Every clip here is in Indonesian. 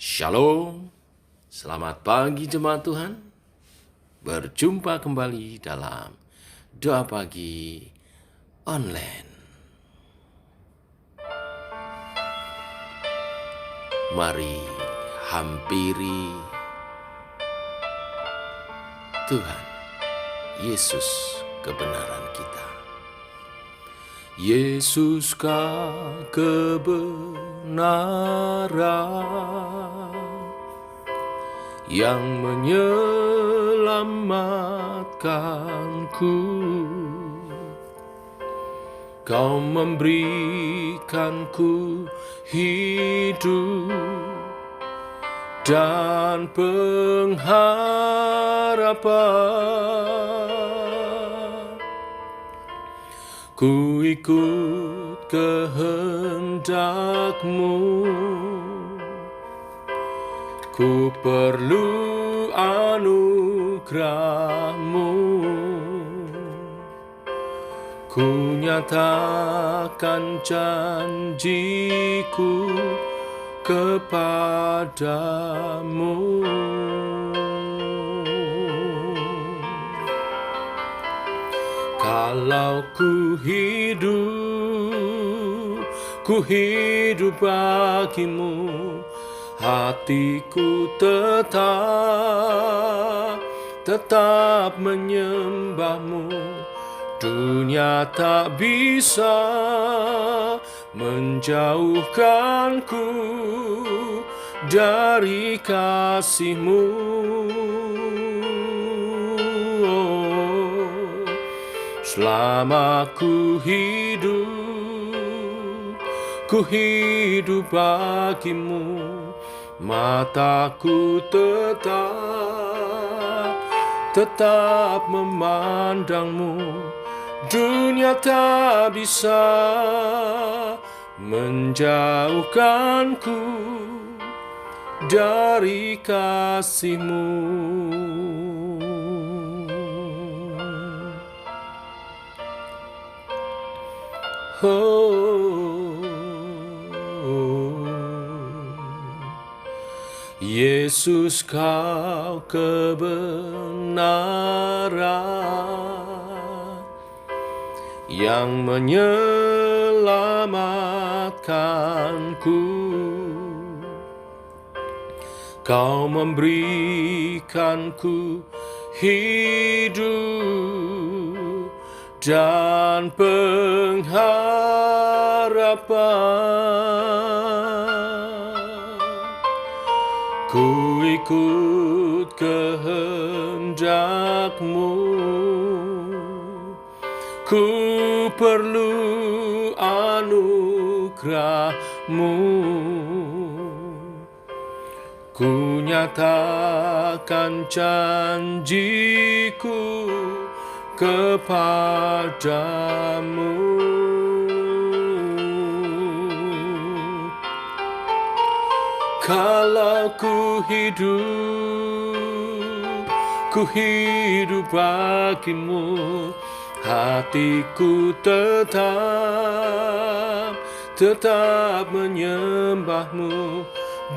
Shalom, selamat pagi jemaat Tuhan. Berjumpa kembali dalam doa pagi online. Mari hampiri Tuhan Yesus kebenaran kita. Yesus kau kebenaran yang menyelamatkanku. Kau memberikanku hidup dan pengharapan. Ku ikut kehendak-Mu, ku perlu anugerah-Mu. Ku nyatakan janjiku kepadamu. Kalau ku hidup bagimu, hatiku tetap menyembah-Mu. Dunia tak bisa menjauhkanku dari kasih-Mu. Selama ku hidup bagimu, mataku tetap memandang-Mu. Dunia tak bisa menjauhkanku dari kasih-Mu. Yesus kau kebenaran yang menyelamatkanku. Kau memberikanku hidup dan pengharapan. Ku ikut kehendak-Mu, ku perlu anugerah-Mu. Ku nyatakan janjiku kepadamu. Kalau ku hidup bagimu, hatiku tetap menyembah-Mu.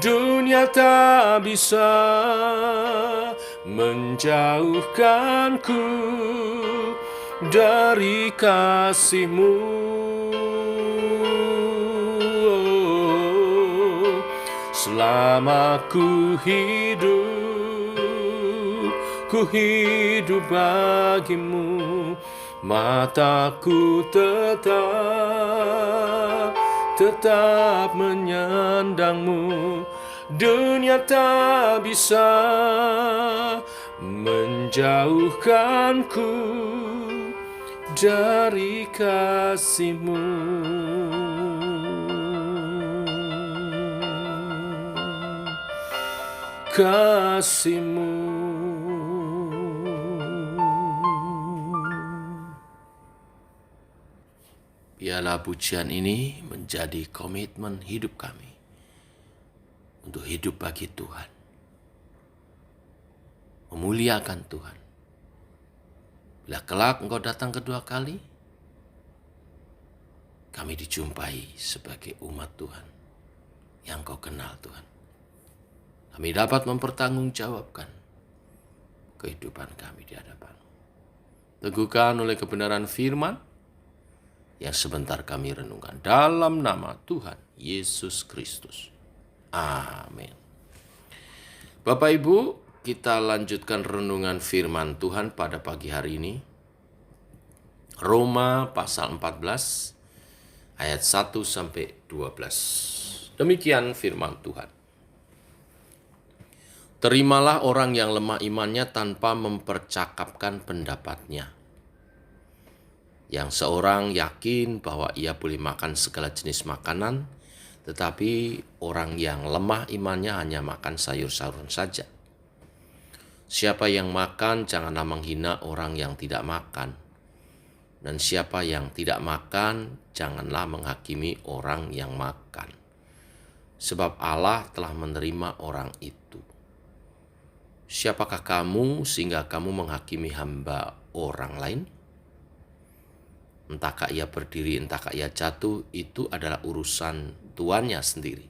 Dunia tak bisa menjauhkanku dari kasih-Mu. Selama ku hidup bagimu, mataku tetap menyandang-Mu. Dunia tak bisa menjauhkanku dari kasih-Mu. Kasih-Mu. Biarlah pujian ini menjadi komitmen hidup kami untuk hidup bagi Tuhan, memuliakan Tuhan. Bila kelak Engkau datang kedua kali, kami dijumpai sebagai umat Tuhan yang Kau kenal, Tuhan. kami dapat mempertanggungjawabkan kehidupan kami di hadapan. Teguhkan oleh kebenaran firman yang sebentar kami renungkan dalam nama Tuhan Yesus Kristus. Amin. Bapak Ibu, kita lanjutkan renungan firman Tuhan pada pagi hari ini. Roma pasal 14 ayat 1 sampai 12. Demikian firman Tuhan. Terimalah orang yang lemah imannya tanpa mempercakapkan pendapatnya. Yang seorang yakin bahwa ia boleh makan segala jenis makanan, tetapi orang yang lemah imannya hanya makan sayur-sayuran saja. Siapa yang makan janganlah menghina orang yang tidak makan. Dan siapa yang tidak makan janganlah menghakimi orang yang makan. Sebab Allah telah menerima orang itu. Siapakah kamu sehingga kamu menghakimi hamba orang lain? Entahkah ia berdiri, entahkah ia jatuh, itu adalah urusan tuannya sendiri.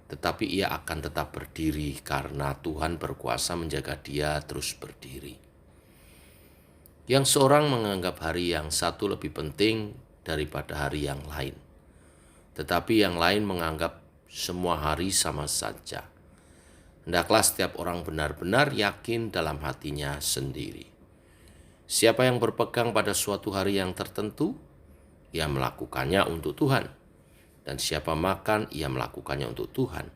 Tetapi ia akan tetap berdiri karena Tuhan berkuasa menjaga dia terus berdiri. Yang seorang menganggap hari yang satu lebih penting daripada hari yang lain. Tetapi yang lain menganggap semua hari sama saja. Hendaklah setiap orang benar-benar yakin dalam hatinya sendiri. Siapa yang berpegang pada suatu hari yang tertentu, ia melakukannya untuk Tuhan. Dan siapa makan, ia melakukannya untuk Tuhan.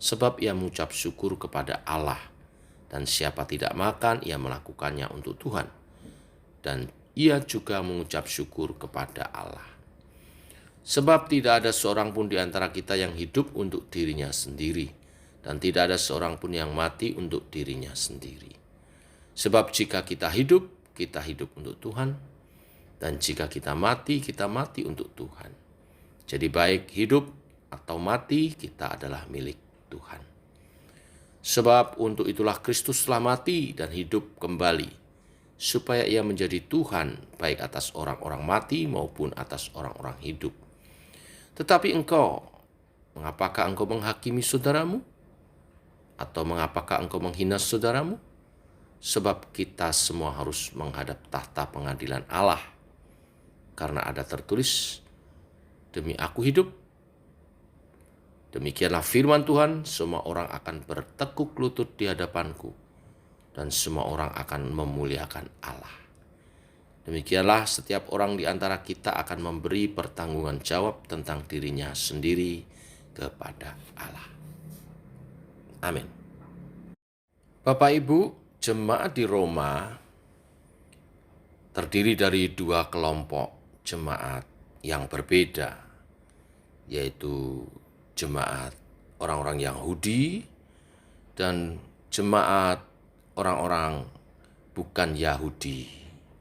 Sebab ia mengucap syukur kepada Allah. Dan siapa tidak makan, ia melakukannya untuk Tuhan. Dan ia juga mengucap syukur kepada Allah. Sebab tidak ada seorang pun di antara kita yang hidup untuk dirinya sendiri. Dan tidak ada seorang pun yang mati untuk dirinya sendiri. Sebab jika kita hidup untuk Tuhan. Dan jika kita mati untuk Tuhan. Jadi baik hidup atau mati, kita adalah milik Tuhan. Sebab untuk itulah Kristus telah mati dan hidup kembali, supaya ia menjadi Tuhan baik atas orang-orang mati maupun atas orang-orang hidup. Tetapi mengapakah engkau menghakimi saudaramu? Atau mengapakah engkau menghina saudaramu? Sebab kita semua harus menghadap tahta pengadilan Allah. Karena ada tertulis, demi aku hidup. Demikianlah firman Tuhan, semua orang akan bertekuk lutut di hadapanku. Dan semua orang akan memuliakan Allah. Demikianlah setiap orang di antara kita akan memberi pertanggungan jawab tentang dirinya sendiri kepada Allah. Amin. Bapak Ibu, jemaat di Roma terdiri dari dua kelompok jemaat yang berbeda, yaitu jemaat orang-orang Yahudi dan jemaat orang-orang bukan Yahudi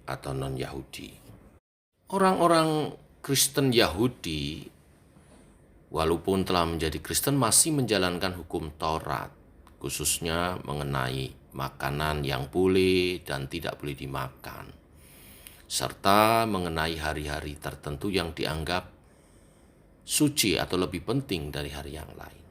atau non-Yahudi. Orang-orang Kristen Yahudi walaupun telah menjadi Kristen masih menjalankan hukum Taurat, khususnya mengenai makanan yang boleh dan tidak boleh dimakan, serta mengenai hari-hari tertentu yang dianggap suci atau lebih penting dari hari yang lain.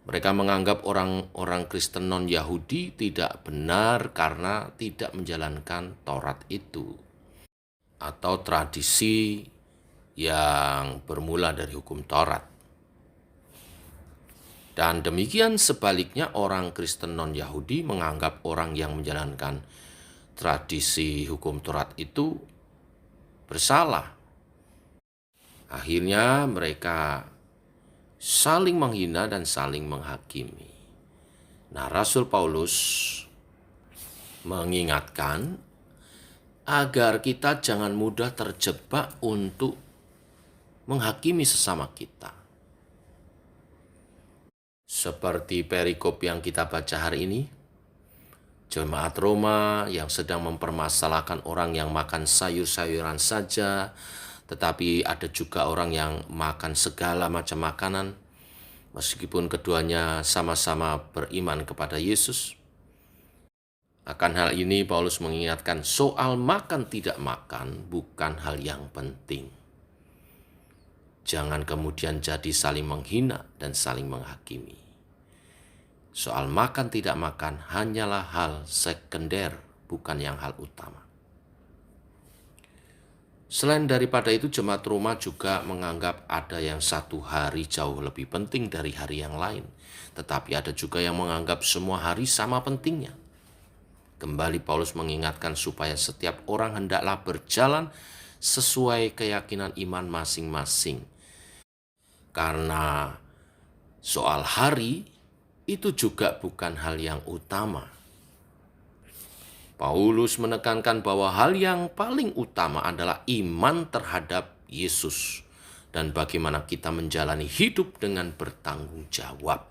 Mereka menganggap orang-orang Kristen non-Yahudi tidak benar karena tidak menjalankan Taurat itu, atau tradisi yang bermula dari hukum Taurat. Dan demikian sebaliknya orang Kristen non-Yahudi menganggap orang yang menjalankan tradisi hukum Taurat itu bersalah. Akhirnya mereka saling menghina dan saling menghakimi. Nah, Rasul Paulus mengingatkan agar kita jangan mudah terjebak untuk menghakimi sesama kita. Seperti perikop yang kita baca hari ini, jemaat Roma yang sedang mempermasalahkan orang yang makan sayur-sayuran saja, tetapi ada juga orang yang makan segala macam makanan, meskipun keduanya sama-sama beriman kepada Yesus. Akan hal ini Paulus mengingatkan soal makan tidak makan bukan hal yang penting. Jangan kemudian jadi saling menghina dan saling menghakimi. Soal makan tidak makan hanyalah hal sekunder, bukan yang hal utama. Selain daripada itu, jemaat Roma juga menganggap ada yang satu hari jauh lebih penting dari hari yang lain. Tetapi ada juga yang menganggap semua hari sama pentingnya. Kembali Paulus mengingatkan supaya setiap orang hendaklah berjalan sesuai keyakinan iman masing-masing. Karena soal hari itu juga bukan hal yang utama. Paulus menekankan bahwa hal yang paling utama adalah iman terhadap Yesus dan bagaimana kita menjalani hidup dengan bertanggung jawab.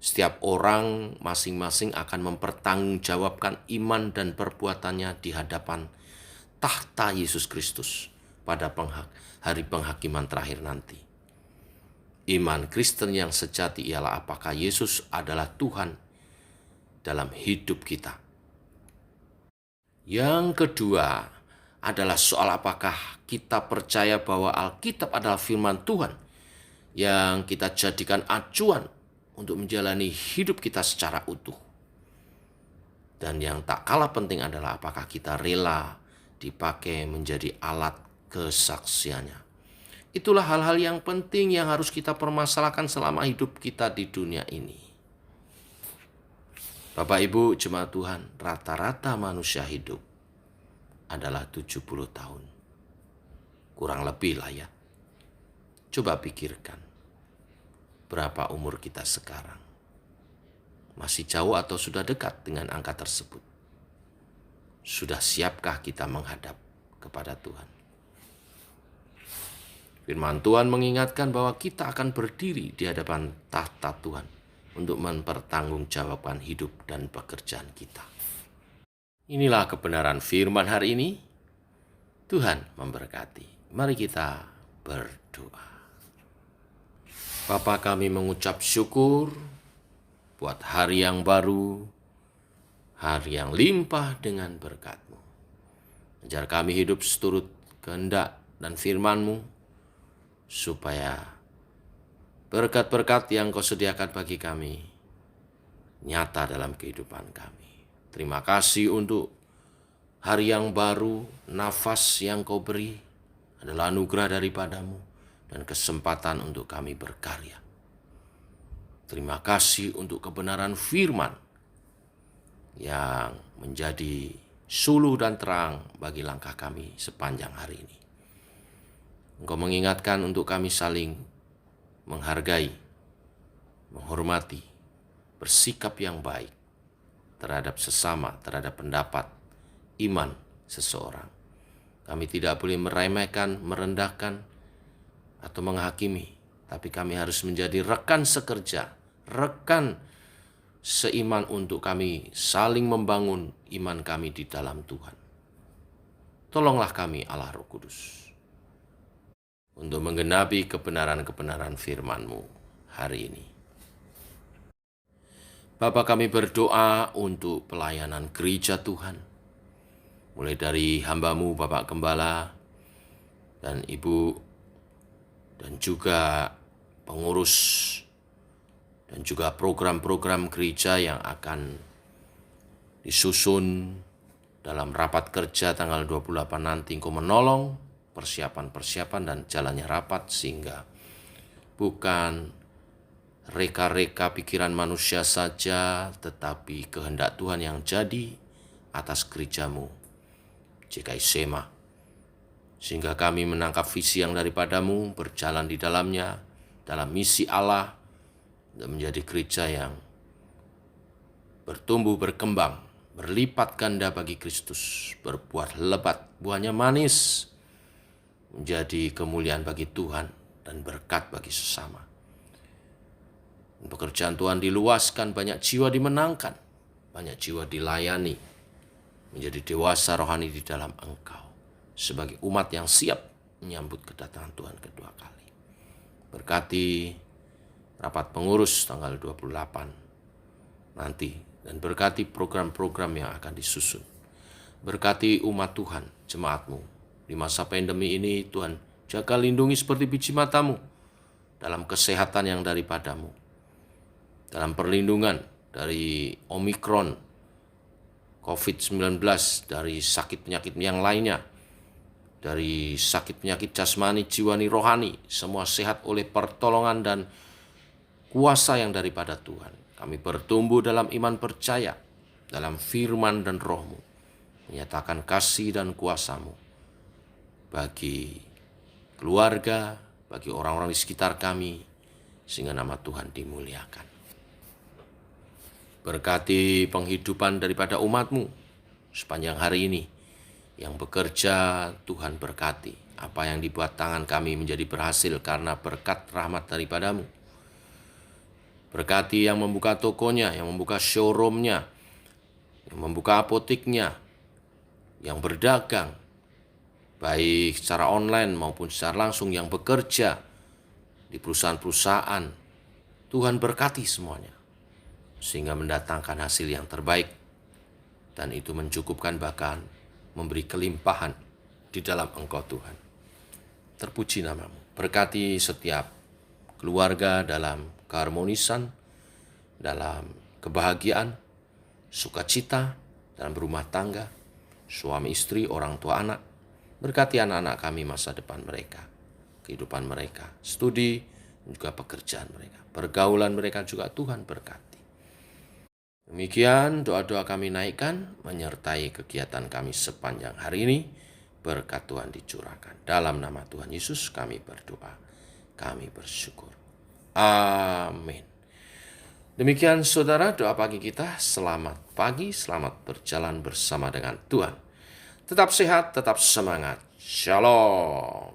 Setiap orang masing-masing akan mempertanggungjawabkan iman dan perbuatannya di hadapan tahta Yesus Kristus pada hari penghakiman terakhir nanti. Iman Kristen yang sejati ialah apakah Yesus adalah Tuhan dalam hidup kita. Yang kedua adalah soal apakah kita percaya bahwa Alkitab adalah firman Tuhan yang kita jadikan acuan untuk menjalani hidup kita secara utuh. Dan yang tak kalah penting adalah apakah kita rela dipakai menjadi alat kesaksiannya. Itulah hal-hal yang penting yang harus kita permasalahkan selama hidup kita di dunia ini. Bapak Ibu jemaat Tuhan, rata-rata manusia hidup adalah 70 tahun. Kurang lebih lah ya. Coba pikirkan, berapa umur kita sekarang? Masih jauh atau sudah dekat dengan angka tersebut? Sudah siapkah kita menghadap kepada Tuhan? Firman Tuhan mengingatkan bahwa kita akan berdiri di hadapan tahta Tuhan untuk mempertanggungjawabkan hidup dan pekerjaan kita. Inilah kebenaran firman hari ini. Tuhan memberkati. Mari kita berdoa. Bapa, kami mengucap syukur buat hari yang baru, hari yang limpah dengan berkat-Mu. Ajar kami hidup seturut kehendak dan firman-Mu, supaya berkat-berkat yang Kau sediakan bagi kami nyata dalam kehidupan kami. Terima kasih untuk hari yang baru, nafas yang Kau beri adalah anugerah daripada-Mu dan kesempatan untuk kami berkarya. Terima kasih untuk kebenaran firman yang menjadi suluh dan terang bagi langkah kami sepanjang hari ini. Engkau mengingatkan untuk kami saling menghargai, menghormati, bersikap yang baik terhadap sesama, terhadap pendapat, iman seseorang. Kami tidak boleh meremehkan, merendahkan, atau menghakimi, tapi kami harus menjadi rekan sekerja, rekan seiman untuk kami saling membangun iman kami di dalam Tuhan. Tolonglah kami Allah Roh Kudus untuk menggenapi kebenaran-kebenaran firman-Mu hari ini. Bapa, kami berdoa untuk pelayanan gereja Tuhan, mulai dari hamba-Mu Bapak Gembala dan Ibu, dan juga pengurus, dan juga program-program gereja yang akan disusun dalam rapat kerja tanggal 28 nanti. Engkau menolong persiapan-persiapan dan jalannya rapat, sehingga bukan reka-reka pikiran manusia saja, tetapi kehendak Tuhan yang jadi atas gereja-Mu, GKI Sema, sehingga kami menangkap visi yang daripada-Mu, berjalan di dalamnya, dalam misi Allah, dan menjadi gereja yang bertumbuh, berkembang, berlipat ganda bagi Kristus, berbuah lebat, buahnya manis, menjadi kemuliaan bagi Tuhan dan berkat bagi sesama. Pekerjaan Tuhan diluaskan, banyak jiwa dimenangkan, banyak jiwa dilayani, menjadi dewasa rohani di dalam Engkau, sebagai umat yang siap menyambut kedatangan Tuhan kedua kali. Berkati rapat pengurus tanggal 28 nanti, dan berkati program-program yang akan disusun. Berkati umat Tuhan, jemaat-Mu. Di masa pandemi ini, Tuhan, jaga lindungi seperti biji mata-Mu dalam kesehatan yang daripada-Mu. dalam perlindungan dari Omikron, COVID-19, dari sakit penyakit yang lainnya, dari sakit penyakit jasmani, jiwani, rohani, semua sehat oleh pertolongan dan kuasa yang daripada Tuhan. Kami bertumbuh dalam iman percaya, dalam firman dan roh-Mu, menyatakan kasih dan kuasa-Mu bagi keluarga, bagi orang-orang di sekitar kami, sehingga nama Tuhan dimuliakan. Berkati penghidupan daripada umat-Mu sepanjang hari ini. Yang bekerja, Tuhan berkati. Apa yang dibuat tangan kami menjadi berhasil karena berkat rahmat daripada-Mu. Berkati yang membuka tokonya, yang membuka showroomnya, yang membuka apotiknya, yang berdagang, baik secara online maupun secara langsung, yang bekerja di perusahaan-perusahaan. Tuhan berkati semuanya, sehingga mendatangkan hasil yang terbaik, dan itu mencukupkan, bahkan memberi kelimpahan di dalam Engkau Tuhan. Terpuji nama-Mu. Berkati setiap keluarga dalam keharmonisan, dalam kebahagiaan, sukacita, dalam berumah tangga, suami istri, orang tua anak. Berkati anak-anak kami masa depan mereka, kehidupan mereka, studi, juga pekerjaan mereka, pergaulan mereka juga Tuhan berkati. Demikian doa-doa kami naikkan menyertai kegiatan kami sepanjang hari ini. Berkat Tuhan dicurahkan. Dalam nama Tuhan Yesus kami berdoa, kami bersyukur. Amin. Demikian saudara doa pagi kita. Selamat pagi, selamat berjalan bersama dengan Tuhan. Tetap sehat, tetap semangat. Shalom.